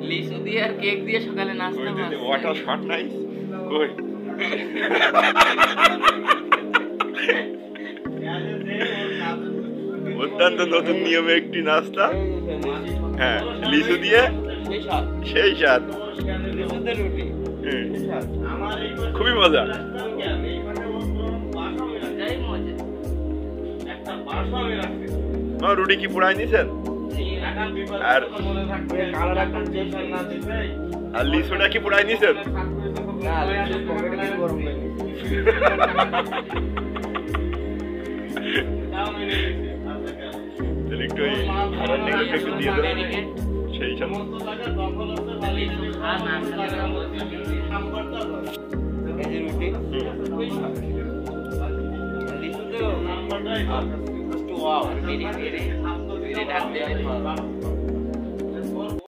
লিচু দিয়ে আর কেক দিয়ে সকালে নাস্তা বানাই। ওয়াটার শট নাইস কই অত্যন্ত নতুন নিয়মে একটি নাস্তা। হ্যাঁ, লিচু দিয়ে সেই স্বাদ, খুবই মজা। রুটি কি পুরাই নিছেন? আর লিচুটা কি পুরাই নিছেন? একটু দিয়ে দেবেন সেই সাথে Wow, very, very, very